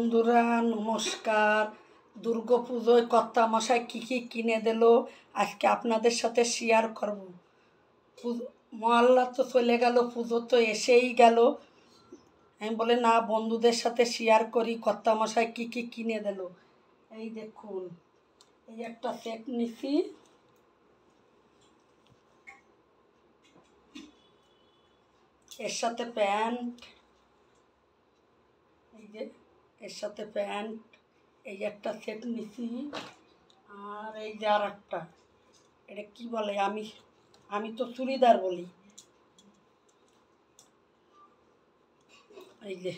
বন্ধুরা নমস্কার। দুর্গাপুজোয় কর্তা মশাই কী কী কিনে দিল আজকে আপনাদের সাথে শেয়ার করব। মহল্লা তো চলে গেল, পুজো তো এসেই গেল। আমি বলে না, বন্ধুদের সাথে শেয়ার করি কর্তা মশাই কী কী কিনে দিল। এই দেখুন, এই একটা সেট নিছি, এর সাথে প্যান্ট, এই যে এর সাথে প্যান্ট, এই একটা সেট নিছি। আর এই যে আর একটা, এটা কী বলে, আমি তো চুড়িদার বলি। এই যে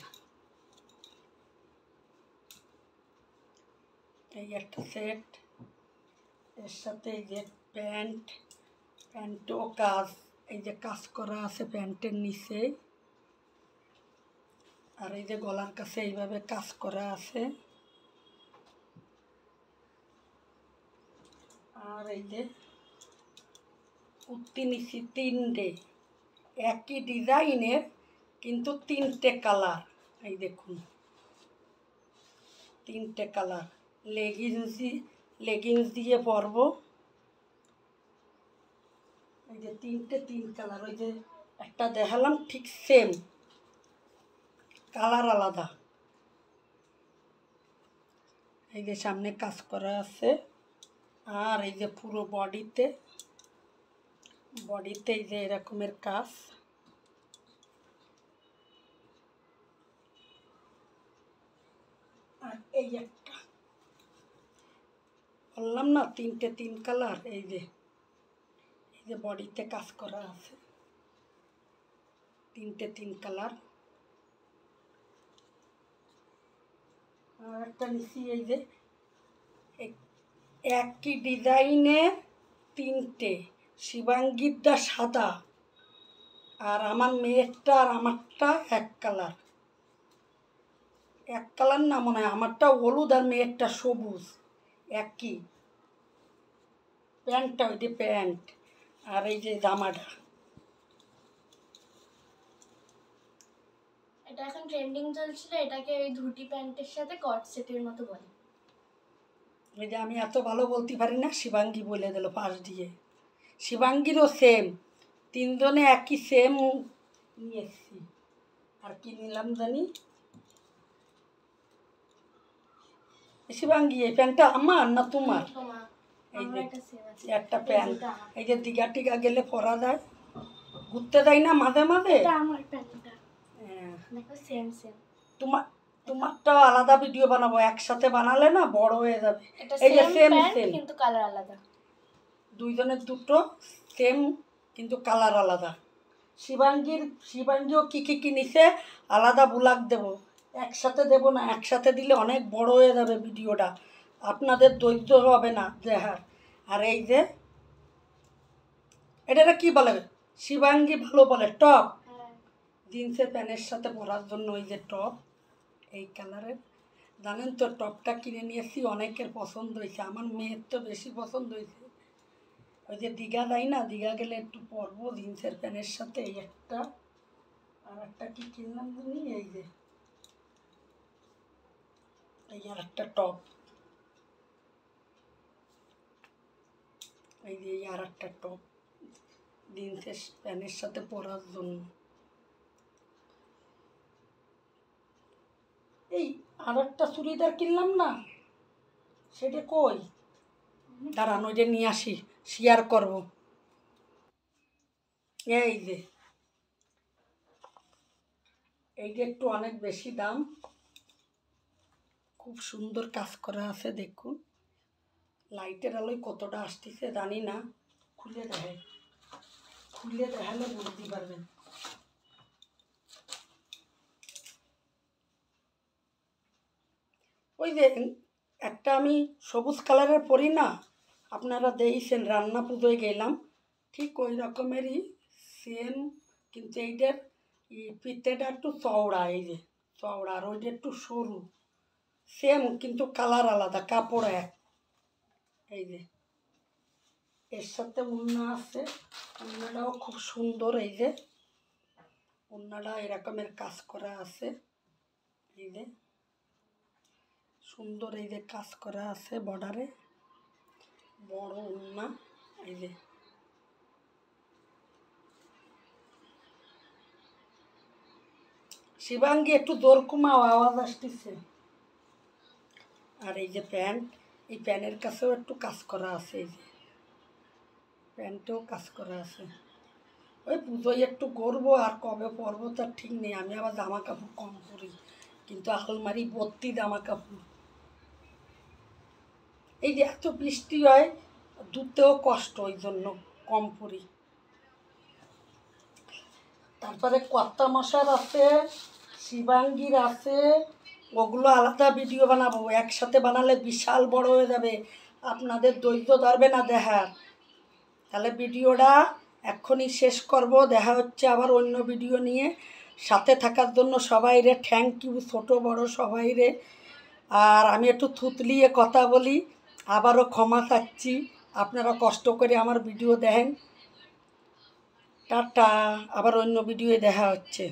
এই একটা সেট, এর সাথে এই যে প্যান্টও কাজ, এই যে কাজ করা আছে প্যান্টের নিচে। আর এই যে গলার কাছে এইভাবে কাজ করা আছে। আর এই যে কুর্তি নিচ্ছি তিনটে, একই ডিজাইনের কিন্তু তিনটে কালার। এই দেখুন, তিনটে কালার। লেগিংস দিয়ে পরবো। এই যে তিন কালার, ওই যে একটা দেখালাম ঠিক সেম, কালার আলাদা। এই যে সামনে কাজ করা আছে। আর এই যে পুরো বডিতে এই যে এরকমের কাজ। আর এই একটা বললাম না তিন কালার, এই যে বডিতে কাজ করা আছে, তিন কালার। আর একটা নিচ্ছি, এই যে একই ডিজাইনের তিনটে, শিবাঙ্গীরটা সাদা, আর আমার মেয়েরটা আর আমারটা এক কালার না মনে হয়, আমারটা হলুদ আর মেয়েরটা সবুজ। একই প্যান্টটা, ওই যে প্যান্ট, আর এই যে জামাটা। এটা এখন ট্রেন্ডিং চলছিল, এটাকে ওই ধুতি প্যান্টের সাথে কট সেটের মতো বলে। এই যে আমি এত ভালো বলতে পারি না, শিবাঙ্গী বলে দিল পাশ দিয়ে। শিবাঙ্গীরও সেম, তিনজনে একই সেম নিয়ে এসছি। আর কি নিলাম জানি, শিবাঙ্গী এই প্যান্টটা আমার না তোমার? এই যে একটা প্যান্ট, এই যে দীঘা টিঘা গেলে পরা যায়, ঘুরতে যাই না মাঝে মাঝে। তোমারটাও আলাদা ভিডিও বানাবো, একসাথে বানালে না বড় হয়ে যাবে। এই যে সেম কিন্তু কালার আলাদা, দুইজনের দুটো সেম কিন্তু কালার আলাদা। শিবাঙ্গীও কী কিনেছে আলাদা ব্লগ দেব, একসাথে দেব না। একসাথে দিলে অনেক বড় হয়ে যাবে ভিডিওটা, আপনাদের ধৈর্য হবে না দেখার। আর এই যে এটা কি বলে, শিবাঙ্গী ভালো বলে টপ, জিন্সের প্যান্টের সাথে পরার জন্য। ওই যে টপ এই কালারের, জানেন তো টপটা কিনে নিয়েছি, অনেকের পছন্দ হয়েছে, আমার মেয়ের তো বেশি পছন্দ হয়েছে। ওই যে দীঘা যাই না, দীঘা গেলে একটু পরবো জিন্সের প্যান্টের সাথে। এই একটা, আর একটা কি কিনলাম জানি, এই যে এই আর একটা টপ, এই যে আর একটা টপ জিন্সের প্যান্টের সাথে পরার জন্য। এই আর একটা চুড়িদার কিনলাম না, সেটা কই, দাঁড়ান ওই যে নিয়ে আসি, শেয়ার করব। এই যে এইটা একটু অনেক বেশি দাম, খুব সুন্দর কাজ করা আছে। দেখুন লাইটের আলোয় কতটা আসতেছে জানি না, খুলে দেখালে বুঝতে পারবেন। ওই যে একটা আমি সবুজ কালারের পরি না, আপনারা দেখছেন রান্না পুজোয় গেলাম, ঠিক ওই রকমেরই সেম, কিন্তু এইটার ফিতেটা একটু চওড়া, এই যে চওড়া, আর ওইটা একটু সরু, সেম কিন্তু কালার আলাদা, কাপড় এক। এই যে এর সাথে উন্না আছে, উন্নাটাও খুব সুন্দর। এই যে উন্নাটা এরকমের কাজ করা আছে, এই যে সুন্দর এই যে কাজ করা আছে বর্ডারে, বড় ওড়না। এই যে শিবাঙ্গী একটু জোর কমাও, আওয়াজ আসতেছে। আর এই যে প্যান্ট, এই প্যান্টের কাছেও একটু কাজ করা আছে, এই যে প্যান্টেও কাজ করা আছে। ওই পুজোয় একটু করবো, আর কবে পরবো তার ঠিক নেই। আমি আবার জামা কাপড় কম পরি, কিন্তু আলমারি ভর্তি জামা কাপড়। এই যে এত বৃষ্টি হয়, ধুতেও কষ্ট, ওই জন্য কম পরি। তারপরে কর্তা মশার আছে, শিবাঙ্গীর আছে, ওগুলো আলাদা ভিডিও বানাবো। একসাথে বানালে বিশাল বড় হয়ে যাবে, আপনাদের ধৈর্য ধরবে না দেখার। তাহলে ভিডিওটা এক্ষুনি শেষ করব, দেখা হচ্ছে আবার অন্য ভিডিও নিয়ে। সাথে থাকার জন্য সবাইরে থ্যাংক ইউ, ছোট বড় সবাইরে। আর আমি একটু থুতলিয়ে কথা বলি, আবারও ক্ষমা চাচ্ছি। আপনারা কষ্ট করে আমার ভিডিও দেখেন। টাটা, আবার অন্য ভিডিওয়ে দেখা হচ্ছে।